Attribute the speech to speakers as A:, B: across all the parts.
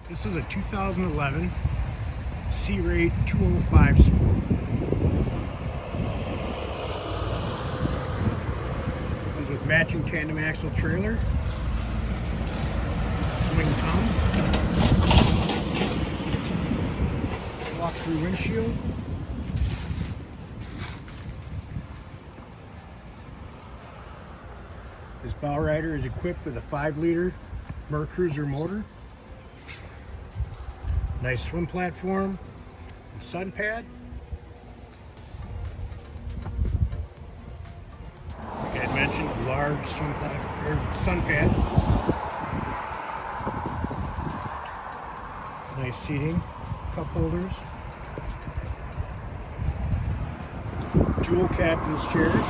A: This is a 2011 Sea Ray 205 Sport. Comes with matching tandem axle trailer, swing tongue, walk-through windshield, this bow rider is equipped with a 5-liter Mercruiser motor, nice swim platform, and sun pad. Like I had mentioned, a large sun pad. Nice seating, cup holders, dual captain's chairs,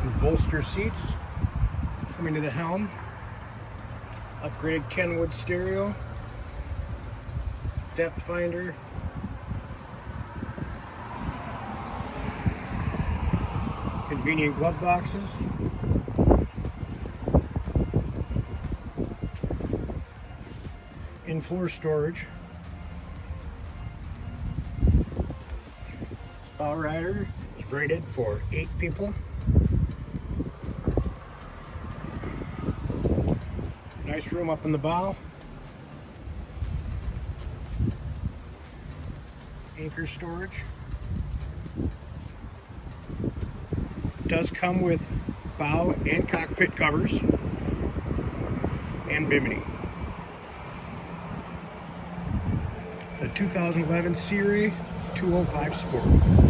A: and bolster seats. Coming to the helm, upgraded Kenwood stereo, depth finder, convenient glove boxes, in-floor storage. This bow rider is rated for 8 people. Nice room up in the bow. Anchor storage. Does come with bow and cockpit covers and bimini. The 2011 Sea Ray 205 Sport.